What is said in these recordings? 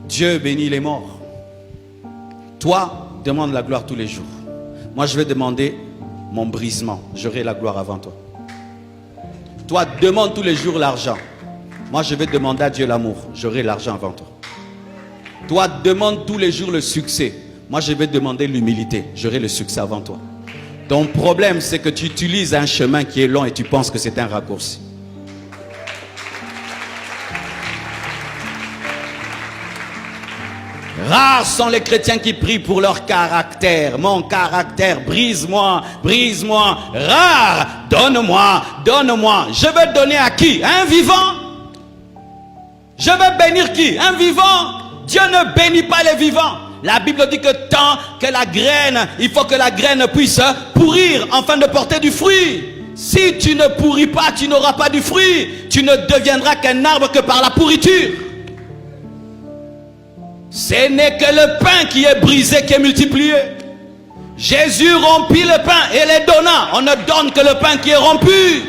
Dieu bénit les morts. Toi, demande la gloire tous les jours. Moi, je vais demander mon brisement. J'aurai la gloire avant toi. Toi, demande tous les jours l'argent. Moi, je vais demander à Dieu l'amour. J'aurai l'argent avant toi. Toi, demande tous les jours le succès. Moi, je vais demander l'humilité. J'aurai le succès avant toi. Ton problème, c'est que tu utilises un chemin qui est long et tu penses que c'est un raccourci. Rares sont les chrétiens qui prient pour leur caractère. Mon caractère, brise-moi, brise-moi. Rare, donne-moi, donne-moi. Je vais donner à qui? Un vivant? Je vais bénir qui? Un vivant? Dieu ne bénit pas les vivants. La Bible dit que tant que la graine, il faut que la graine puisse pourrir afin de porter du fruit. Si tu ne pourris pas, tu n'auras pas du fruit. Tu ne deviendras qu'un arbre que par la pourriture. Ce n'est que le pain qui est brisé, qui est multiplié. Jésus rompit le pain et les donna. On ne donne que le pain qui est rompu.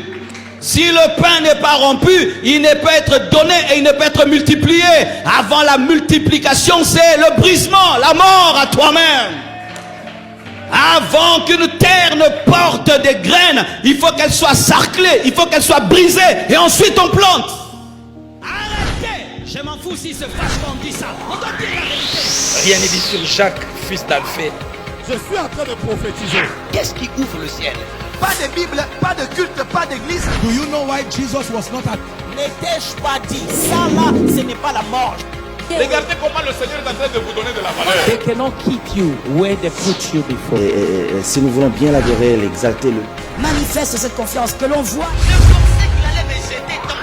Si le pain n'est pas rompu, il ne peut être donné et il ne peut être multiplié. Avant la multiplication, c'est le brisement, la mort à toi-même. Avant qu'une terre ne porte des graines, il faut qu'elle soit sarclée, il faut qu'elle soit brisée et ensuite on plante. Arrêtez! Je m'en fous si c'est fâche qu'on dit ça. On doit dire la vérité. Rien n'est dit sur Jacques, fils d'Alphée. Je suis en train de prophétiser. Qu'est-ce qui ouvre le ciel? Pas de Bible, pas de culte, pas d'église. Do you know why Jesus was not at... N'étais-je pas dit, ça là, ce n'est pas la mort. Regardez comment le Seigneur est en train de vous donner de la valeur. They cannot keep you where they put you before. Si nous voulons bien l'adorer, l'exalter, le... Manifeste cette confiance que l'on voit. Je pensais qu'il allait me jeter dans...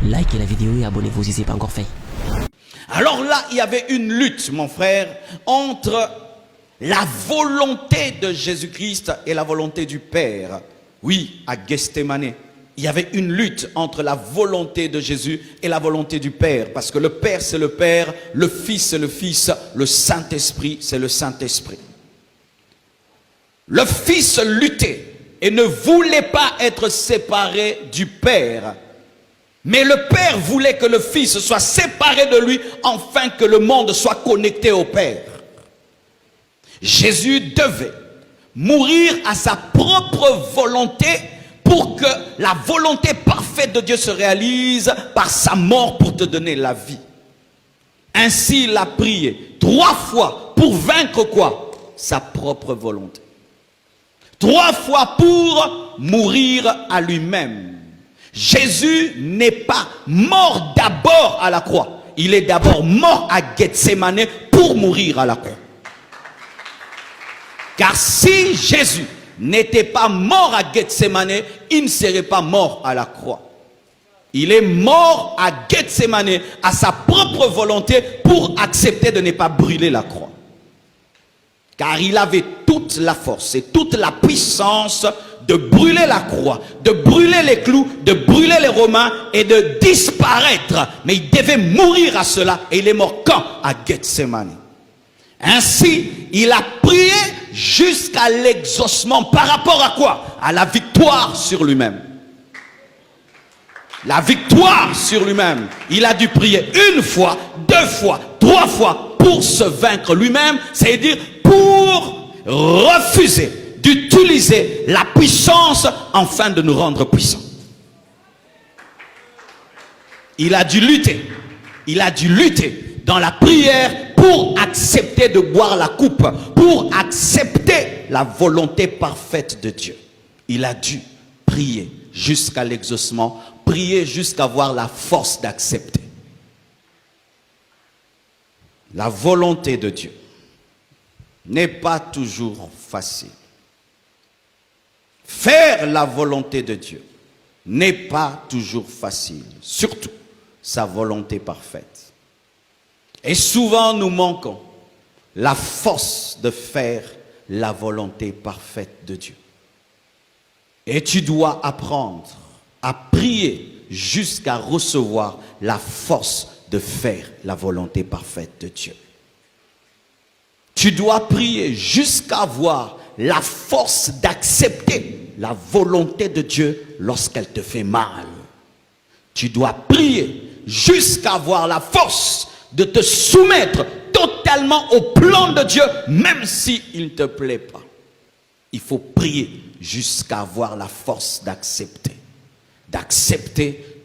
Likez la vidéo et abonnez-vous si ce n'est pas encore fait. Alors là, il y avait une lutte, mon frère, entre la volonté de Jésus-Christ et la volonté du Père. Oui, à Gethsémane, il y avait une lutte entre la volonté de Jésus et la volonté du Père. Parce que le Père, c'est le Père, le Fils, c'est le Fils, le Saint-Esprit, c'est le Saint-Esprit. Le Fils luttait et ne voulait pas être séparé du Père. Mais le Père voulait que le Fils soit séparé de lui afin que le monde soit connecté au Père. Jésus devait mourir à sa propre volonté pour que la volonté parfaite de Dieu se réalise par sa mort pour te donner la vie. Ainsi, il a prié 3 fois pour vaincre quoi? Sa propre volonté. 3 fois pour mourir à lui-même. Jésus n'est pas mort d'abord à la croix. Il est d'abord mort à Gethsémane pour mourir à la croix. Car si Jésus n'était pas mort à Gethsémane, il ne serait pas mort à la croix. Il est mort à Gethsémane à sa propre volonté pour accepter de ne pas brûler la croix. Car il avait toute la force et toute la puissance de brûler la croix, de brûler les clous, de brûler les Romains et de disparaître. Mais il devait mourir à cela. Et il est mort quand? À Gethsémane. Ainsi, il a prié jusqu'à l'exaucement. Par rapport à quoi? À la victoire sur lui-même. La victoire sur lui-même. Il a dû prier 1 fois, 2 fois, 3 fois pour se vaincre lui-même. C'est-à-dire pour refuser d'utiliser la puissance afin de nous rendre puissants. Il a dû lutter. Il a dû lutter dans la prière pour accepter de boire la coupe, pour accepter la volonté parfaite de Dieu. Il a dû prier jusqu'à l'exaucement, prier jusqu'à avoir la force d'accepter. La volonté de Dieu n'est pas toujours facile. Faire la volonté de Dieu n'est pas toujours facile, surtout sa volonté parfaite. Et souvent nous manquons la force de faire la volonté parfaite de Dieu. Et tu dois apprendre à prier jusqu'à recevoir la force de faire la volonté parfaite de Dieu. Tu dois prier jusqu'à avoir la force d'accepter la volonté de Dieu lorsqu'elle te fait mal. Tu dois prier jusqu'à avoir la force de te soumettre totalement au plan de Dieu, même s'il ne te plaît pas. Il faut prier jusqu'à avoir la force d'accepter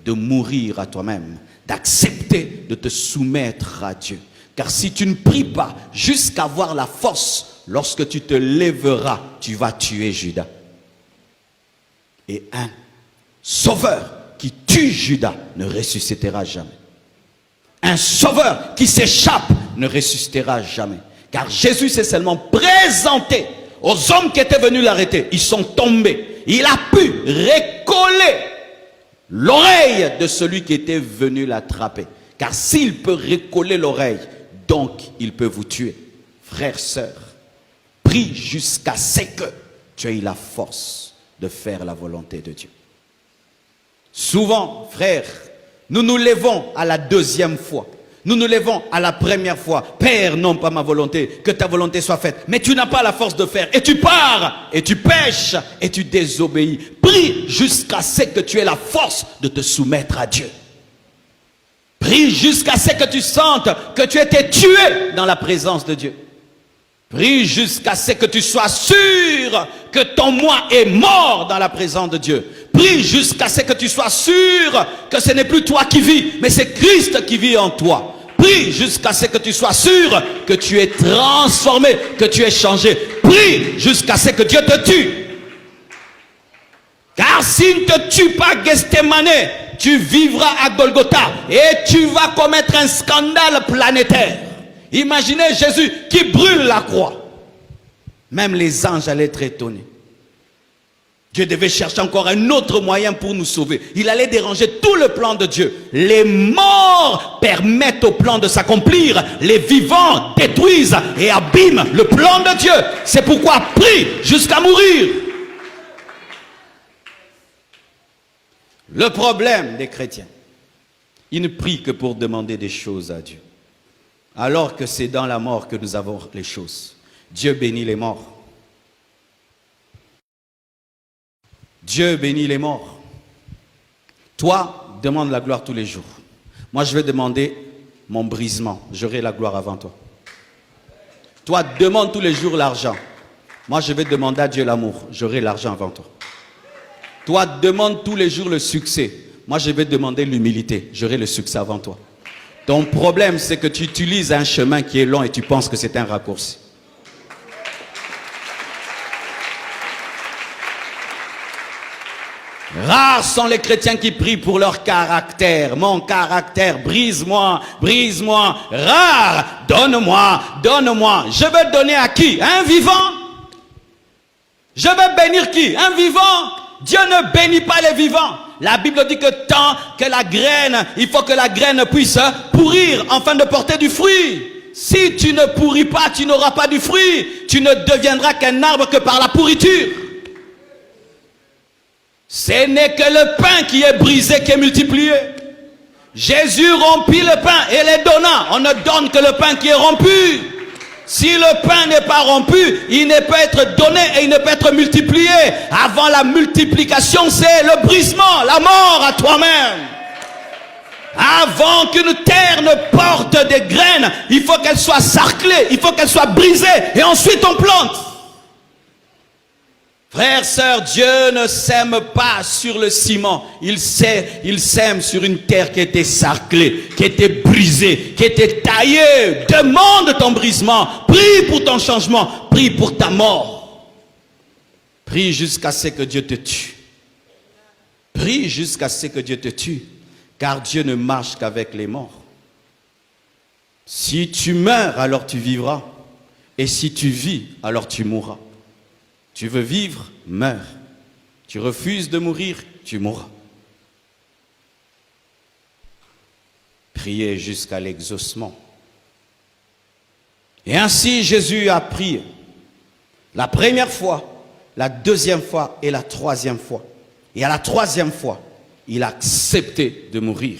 de mourir à toi-même, d'accepter de te soumettre à Dieu. Car si tu ne pries pas jusqu'à avoir la force, lorsque tu te lèveras, tu vas tuer Judas. Et un sauveur qui tue Judas ne ressuscitera jamais. Un sauveur qui s'échappe ne ressuscitera jamais. Car Jésus s'est seulement présenté aux hommes qui étaient venus l'arrêter. Ils sont tombés. Il a pu recoller l'oreille de celui qui était venu l'attraper. Car s'il peut recoller l'oreille, donc il peut vous tuer. Frères, sœurs, prie jusqu'à ce que tu aies la force de faire la volonté de Dieu. Souvent, frères, nous nous levons à la deuxième fois. Nous nous levons à la première fois. Père, non pas ma volonté, que ta volonté soit faite. Mais tu n'as pas la force de faire. Et tu pars, et tu pêches, et tu désobéis. Prie jusqu'à ce que tu aies la force de te soumettre à Dieu. Prie jusqu'à ce que tu sentes que tu étais tué dans la présence de Dieu. Prie jusqu'à ce que tu sois sûr que ton moi est mort dans la présence de Dieu. Prie jusqu'à ce que tu sois sûr que ce n'est plus toi qui vis, mais c'est Christ qui vit en toi. Prie jusqu'à ce que tu sois sûr que tu es transformé, que tu es changé. Prie jusqu'à ce que Dieu te tue. Car s'il ne te tue pas, Gethsémane, tu vivras à Golgotha et tu vas commettre un scandale planétaire. Imaginez Jésus qui brûle la croix. Même les anges allaient être étonnés. Dieu devait chercher encore un autre moyen pour nous sauver. Il allait déranger tout le plan de Dieu. Les morts permettent au plan de s'accomplir. Les vivants détruisent et abîment le plan de Dieu. C'est pourquoi prie jusqu'à mourir. Le problème des chrétiens, ils ne prient que pour demander des choses à Dieu. Alors que c'est dans la mort que nous avons les choses. Dieu bénit les morts. Dieu bénit les morts. Toi, demande la gloire tous les jours. Moi, je vais demander mon brisement. J'aurai la gloire avant toi. Toi, demande tous les jours l'argent. Moi, je vais demander à Dieu l'amour. J'aurai l'argent avant toi. Toi, demande tous les jours le succès. Moi, je vais demander l'humilité. J'aurai le succès avant toi. Ton problème, c'est que tu utilises un chemin qui est long et tu penses que c'est un raccourci. Rares sont les chrétiens qui prient pour leur caractère. Mon caractère, brise-moi, brise-moi. Rare, donne-moi, donne-moi. Je vais donner à qui? Un vivant? Je vais bénir qui? Un vivant? Dieu ne bénit pas les vivants. La Bible dit que tant que la graine, il faut que la graine puisse pourrir afin de porter du fruit. Si tu ne pourris pas, tu n'auras pas du fruit. Tu ne deviendras qu'un arbre que par la pourriture. Ce n'est que le pain qui est brisé, qui est multiplié. Jésus rompit le pain et les donna. On ne donne que le pain qui est rompu. Si le pain n'est pas rompu, il ne peut être donné et il ne peut être multiplié. Avant la multiplication, c'est le brisement, la mort à toi-même. Avant qu'une terre ne porte des graines, il faut qu'elle soit sarclée, il faut qu'elle soit brisée et ensuite on plante. Frères, sœurs, Dieu ne sème pas sur le ciment. Il sème sur une terre qui était sarclée, qui était brisée, qui était taillée. Demande ton brisement. Prie pour ton changement. Prie pour ta mort. Prie jusqu'à ce que Dieu te tue. Prie jusqu'à ce que Dieu te tue. Car Dieu ne marche qu'avec les morts. Si tu meurs, alors tu vivras. Et si tu vis, alors tu mourras. Tu veux vivre, meurs. Tu refuses de mourir, tu mourras. Priez jusqu'à l'exaucement. Et ainsi Jésus a prié. La première fois, la deuxième fois et la troisième fois. Et à la troisième fois, il a accepté de mourir.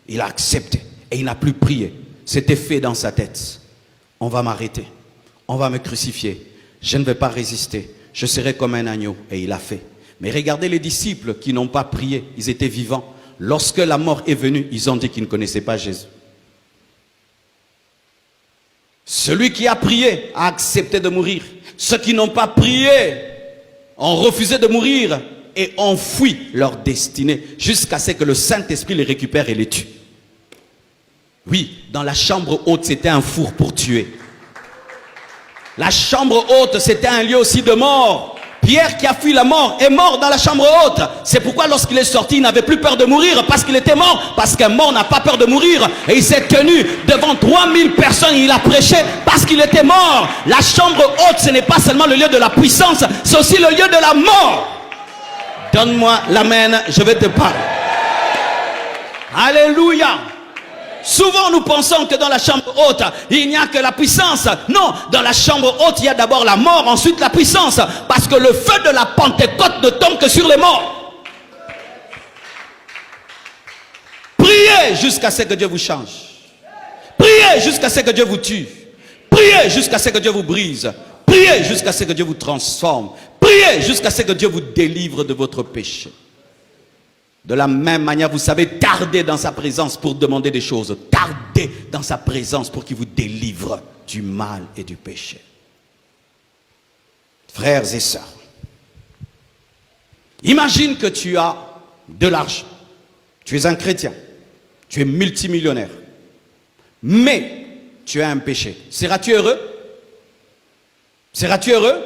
Il a accepté. Et il n'a plus prié. C'était fait dans sa tête. On va m'arrêter. on va me crucifier. Je ne vais pas résister. Je serai comme un agneau. Et il a fait. Mais regardez les disciples qui n'ont pas prié. Ils étaient vivants. Lorsque la mort est venue, ils ont dit qu'ils ne connaissaient pas Jésus. Celui qui a prié a accepté de mourir. Ceux qui n'ont pas prié ont refusé de mourir et ont fui leur destinée jusqu'à ce que le Saint-Esprit les récupère et les tue. Oui, dans la chambre haute, c'était un four pour tuer. La chambre haute, c'était un lieu aussi de mort. Pierre qui a fui la mort est mort dans la chambre haute. C'est pourquoi lorsqu'il est sorti, il n'avait plus peur de mourir parce qu'il était mort. Parce qu'un mort n'a pas peur de mourir. Et il s'est tenu devant 3000 personnes. Il a prêché parce qu'il était mort. La chambre haute, ce n'est pas seulement le lieu de la puissance, c'est aussi le lieu de la mort. Donne-moi l'amen, je vais te parler. Alléluia. Souvent nous pensons que dans la chambre haute, il n'y a que la puissance. Non, dans la chambre haute, il y a d'abord la mort, ensuite la puissance. Parce que le feu de la Pentecôte ne tombe que sur les morts. Priez jusqu'à ce que Dieu vous change. Priez jusqu'à ce que Dieu vous tue. Priez jusqu'à ce que Dieu vous brise. Priez jusqu'à ce que Dieu vous transforme. Priez jusqu'à ce que Dieu vous délivre de votre péché. De la même manière, vous savez, tardez dans sa présence pour demander des choses. Tardez dans sa présence pour qu'il vous délivre du mal et du péché. Frères et sœurs, imagine que tu as de l'argent. Tu es un chrétien. Tu es multimillionnaire. Mais tu as un péché. Seras-tu heureux? Seras-tu heureux?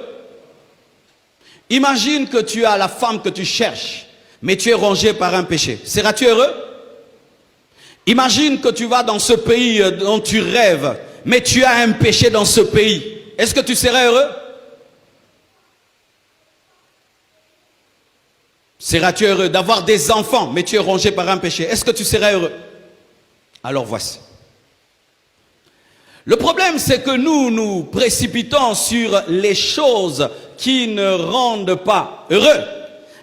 Imagine que tu as la femme que tu cherches. Mais tu es rongé par un péché. Seras-tu heureux? Imagine que tu vas dans ce pays dont tu rêves, mais tu as un péché dans ce pays. Est-ce que tu serais heureux? Seras-tu heureux d'avoir des enfants, mais tu es rongé par un péché? Est-ce que tu serais heureux? Alors voici. Le problème, c'est que nous nous précipitons sur les choses qui ne rendent pas heureux.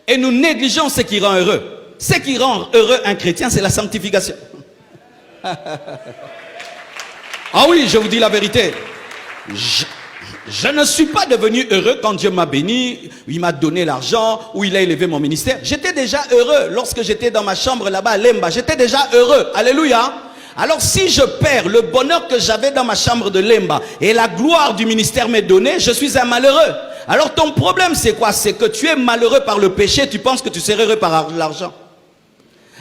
Et nous négligeons ce qui rend heureux. Ce qui rend heureux un chrétien, c'est la sanctification. Ah oui, je vous dis la vérité. Je ne suis pas devenu heureux quand Dieu m'a béni, il m'a donné l'argent, ou il a élevé mon ministère. J'étais déjà heureux lorsque j'étais dans ma chambre là-bas à Lemba. J'étais déjà heureux. Alléluia. Alors si je perds le bonheur que j'avais dans ma chambre de Lemba et la gloire du ministère m'est donnée, je suis un malheureux. Alors ton problème c'est quoi? C'est que tu es malheureux par le péché, tu penses que tu serais heureux par l'argent.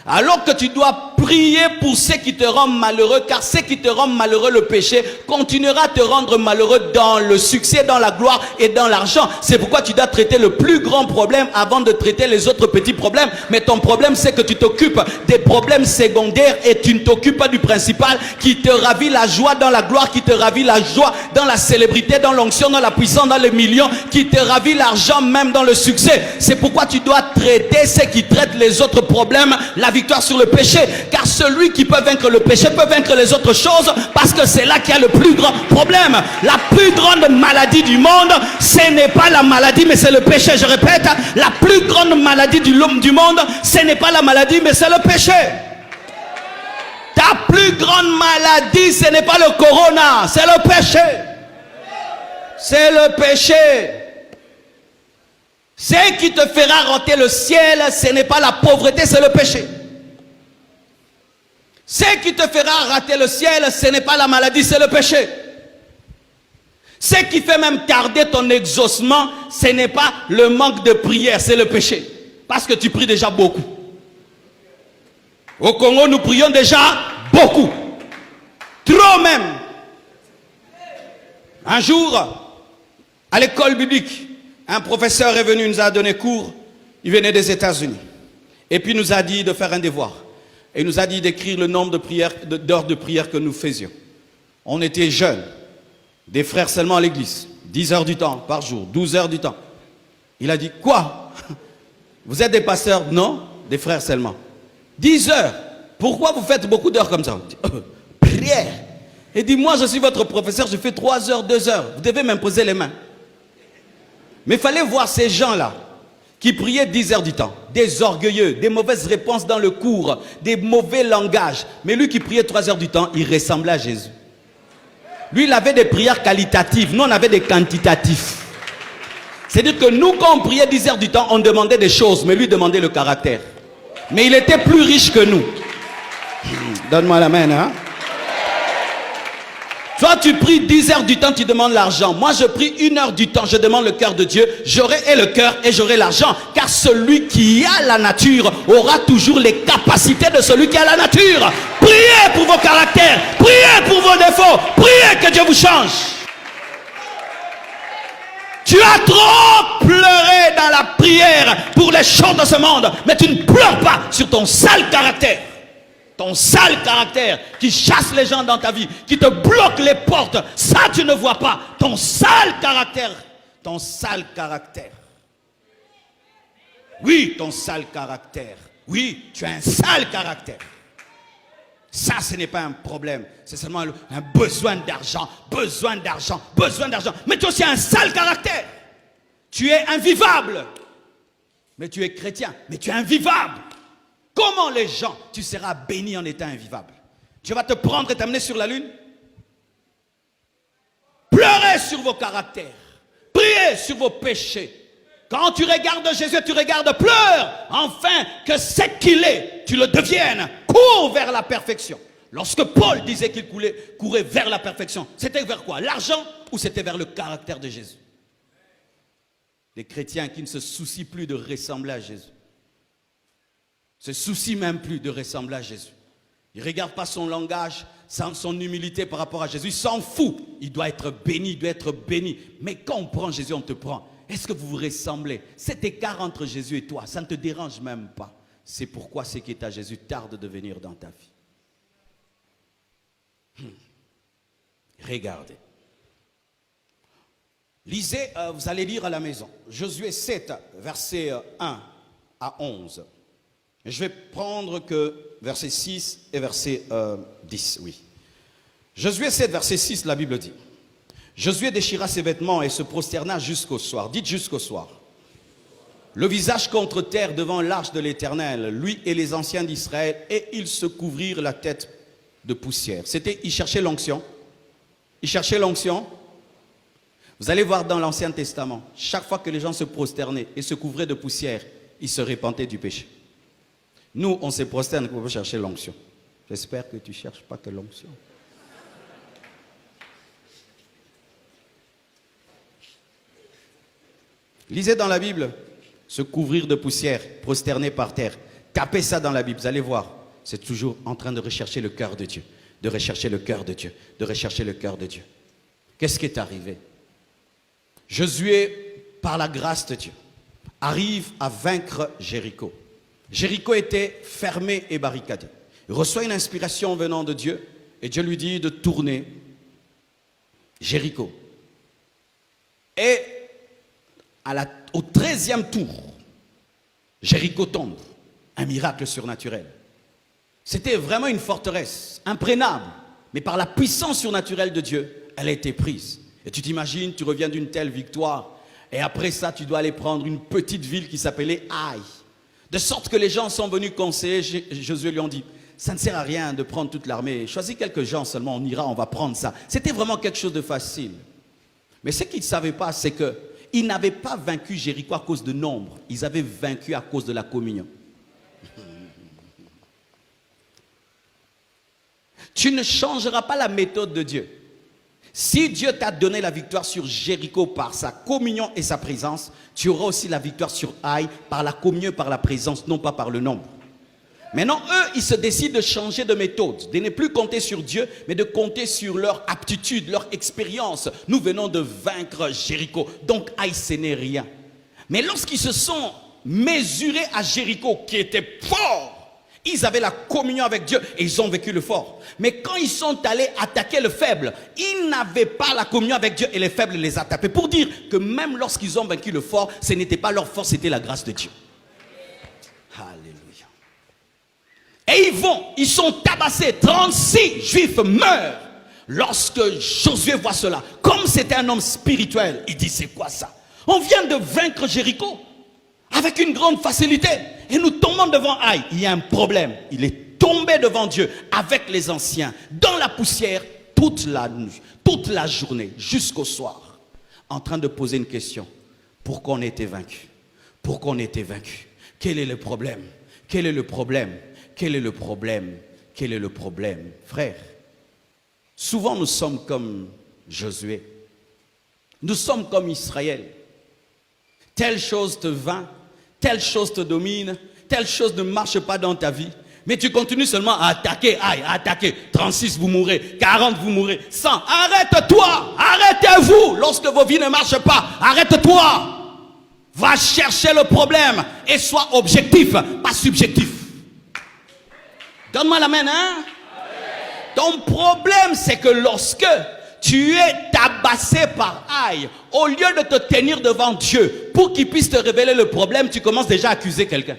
Alors que tu dois prier pour ce qui te rend malheureux, car ce qui te rend malheureux, le péché, continuera à te rendre malheureux dans le succès, dans la gloire et dans l'argent. C'est pourquoi tu dois traiter le plus grand problème avant de traiter les autres petits problèmes. Mais ton problème, c'est que tu t'occupes des problèmes secondaires et tu ne t'occupes pas du principal qui te ravit la joie dans la gloire, qui te ravit la joie dans la célébrité, dans l'onction, dans la puissance, dans les millions, qui te ravit l'argent même dans le succès. C'est pourquoi tu dois traiter ce qui traite les autres problèmes, la victoire sur le péché, car celui qui peut vaincre le péché peut vaincre les autres choses, parce que c'est là qu'il y a le plus grand problème. La plus grande maladie du monde, ce n'est pas la maladie mais c'est le péché. Je répète, la plus grande maladie du monde, ce n'est pas la maladie mais c'est le péché. Ta plus grande maladie, ce n'est pas le corona, c'est le péché. C'est le péché. Ce qui te fera rater le ciel, ce n'est pas la pauvreté, c'est le péché. Ce qui te fera rater le ciel, ce n'est pas la maladie, c'est le péché. Ce qui fait même tarder ton exaucement, ce n'est pas le manque de prière, c'est le péché. Parce que tu pries déjà beaucoup. Au Congo, nous prions déjà beaucoup. Trop même. Un jour, à l'école biblique, un professeur est venu, nous a donné cours. Il venait des États-Unis. Et puis nous a dit de faire un devoir. Et il nous a dit d'écrire le nombre d'heures de prière que nous faisions. On était jeunes, des frères seulement à l'église, 10 heures du temps par jour, 12 heures du temps. Il a dit, quoi? Vous êtes des pasteurs? Non, des frères seulement. 10 heures. Pourquoi vous faites beaucoup d'heures comme ça? Prière. Il dit, moi je suis votre professeur, je fais 3 heures, 2 heures. Vous devez m'imposer les mains. Mais il fallait voir ces gens-là qui priaient 10 heures du temps, des orgueilleux, des mauvaises réponses dans le cours, des mauvais langages. Mais lui qui priait 3 heures du temps, il ressemblait à Jésus. Lui, il avait des prières qualitatives. Nous, on avait des quantitatifs. C'est-à-dire que nous, quand on priait 10 heures du temps, on demandait des choses, mais lui demandait le caractère. Mais il était plus riche que nous. Donne-moi la main, hein. Toi, tu pries 10 heures du temps, tu demandes l'argent. Moi, je prie 1 heure du temps, je demande le cœur de Dieu. J'aurai le cœur et j'aurai l'argent. Car celui qui a la nature aura toujours les capacités de celui qui a la nature. Priez pour vos caractères. Priez pour vos défauts. Priez que Dieu vous change. Tu as trop pleuré dans la prière pour les choses de ce monde. Mais tu ne pleures pas sur ton sale caractère. Ton sale caractère qui chasse les gens dans ta vie, qui te bloque les portes, ça tu ne vois pas. Ton sale caractère. Ton sale caractère. Oui, ton sale caractère. Oui, tu as un sale caractère. Ça, ce n'est pas un problème. C'est seulement un besoin d'argent, besoin d'argent, besoin d'argent. Mais tu as aussi un sale caractère. Tu es invivable. Mais tu es chrétien, mais tu es invivable. Comment les gens, tu seras béni en étant invivable? Dieu va te prendre et t'amener sur la lune? Pleurez sur vos caractères. Priez sur vos péchés. Quand tu regardes Jésus, tu regardes, pleure. Enfin, que ce qu'il est, tu le deviennes. Cours vers la perfection. Lorsque Paul disait qu'il courait vers la perfection, c'était vers quoi? L'argent ou c'était vers le caractère de Jésus? Les chrétiens qui ne se soucient plus de ressembler à Jésus. Se soucie même plus de ressembler à Jésus. Il ne regarde pas son langage, son humilité par rapport à Jésus. Il s'en fout. Il doit être béni, il doit être béni. Mais quand on prend Jésus, on te prend. Est-ce que vous vous ressemblez? Cet écart entre Jésus et toi, ça ne te dérange même pas. C'est pourquoi ce qui est à Jésus tarde de venir dans ta vie. Regardez. Lisez, vous allez lire à la maison. Josué 7, versets 1 à 11. Je vais prendre que verset 6 et verset 10, oui. Josué 7, verset 6, la Bible dit. Josué déchira ses vêtements et se prosterna jusqu'au soir. Dites jusqu'au soir. Le visage contre terre devant l'arche de l'Éternel, lui et les anciens d'Israël, et ils se couvrirent la tête de poussière. Ils cherchaient l'onction. Ils cherchaient l'onction. Vous allez voir dans l'Ancien Testament, chaque fois que les gens se prosternaient et se couvraient de poussière, ils se repentaient du péché. Nous, on se prosterne pour chercher l'onction. J'espère que tu ne cherches pas que l'onction. Lisez dans la Bible, se couvrir de poussière, prosterner par terre. Tapez ça dans la Bible, vous allez voir. C'est toujours en train de rechercher le cœur de Dieu. De rechercher le cœur de Dieu. De rechercher le cœur de Dieu. Qu'est-ce qui est arrivé? Josué, par la grâce de Dieu, arrive à vaincre Jéricho. Jéricho était fermé et barricadé. Il reçoit une inspiration venant de Dieu et Dieu lui dit de tourner Jéricho. Et au 13e tour, Jéricho tombe. Un miracle surnaturel. C'était vraiment une forteresse imprégnable. Mais par la puissance surnaturelle de Dieu, elle a été prise. Et tu t'imagines, tu reviens d'une telle victoire. Et après ça, tu dois aller prendre une petite ville qui s'appelait Haï. De sorte que les gens sont venus conseiller, Josué lui ont dit, ça ne sert à rien de prendre toute l'armée, choisis quelques gens seulement, on ira, on va prendre ça. C'était vraiment quelque chose de facile. Mais ce qu'ils ne savaient pas, c'est qu'ils n'avaient pas vaincu Jéricho à cause de nombre, ils avaient vaincu à cause de la communion. Tu ne changeras pas la méthode de Dieu. Si Dieu t'a donné la victoire sur Jéricho par sa communion et sa présence, tu auras aussi la victoire sur Haï par la communion et par la présence, non pas par le nombre. Maintenant, eux, ils se décident de changer de méthode, de ne plus compter sur Dieu, mais de compter sur leur aptitude, leur expérience. Nous venons de vaincre Jéricho, donc Haï, ce n'est rien. Mais lorsqu'ils se sont mesurés à Jéricho, qui était fort, ils avaient la communion avec Dieu et ils ont vécu le fort. Mais quand ils sont allés attaquer le faible, ils n'avaient pas la communion avec Dieu et les faibles les a tapés. Pour dire que même lorsqu'ils ont vaincu le fort, ce n'était pas leur force, c'était la grâce de Dieu. Alléluia. Et ils sont tabassés. 36 Juifs meurent. Lorsque Josué voit cela, comme c'était un homme spirituel, il dit, c'est quoi ça? On vient de vaincre Jéricho avec une grande facilité. Et nous tombons devant Haï. Il y a un problème. Il est tombé devant Dieu avec les anciens, dans la poussière, toute la nuit, toute la journée, jusqu'au soir, en train de poser une question. Pourquoi on a été vaincu? Pourquoi on a été vaincu? Quel est le problème? Quel est le problème? Quel est le problème? Quel est le problème? Frère, souvent nous sommes comme Josué. Nous sommes comme Israël. Telle chose te vainc, telle chose te domine, telle chose ne marche pas dans ta vie. Mais tu continues seulement à attaquer, à attaquer. 36, vous mourrez. 40, vous mourrez. 100, arrête-toi. Arrêtez-vous lorsque vos vies ne marchent pas. Arrête-toi. Va chercher le problème et sois objectif, pas subjectif. Donne-moi la main, hein? Ton problème, c'est que lorsque tu es tabassé par Aïe, au lieu de te tenir devant Dieu pour qu'il puisse te révéler le problème, tu commences déjà à accuser quelqu'un.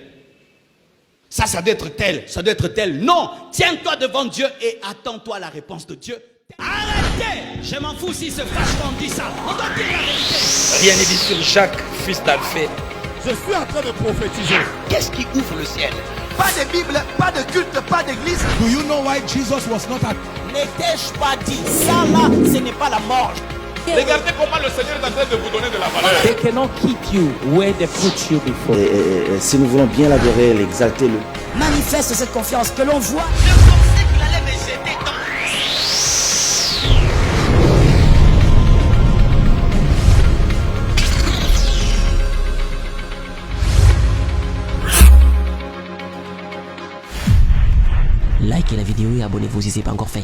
Ça doit être tel, ça doit être tel. Non, tiens-toi devant Dieu et attends-toi la réponse de Dieu. Arrêtez! Je m'en fous s'il se fâche quand on dit ça. On doit dire la vérité. Rien n'est dit sur Jacques, fils d'Alphée. Je suis en train de prophétiser. Qu'est-ce qui ouvre le ciel? Pas de Bible, pas de culte, pas d'église. Do you know why Jesus was not at... N'ai-je pas dit ça là, ce n'est pas la mort. Regardez comment le Seigneur est en train de vous donner de la valeur. They cannot keep you where they put you before. Si nous voulons bien l'adorer, l'exalter, le Manifeste cette confiance que l'on voit. Je pensais qu'il allait me jeter dans Likez la vidéo et abonnez-vous si ce n'est pas encore fait.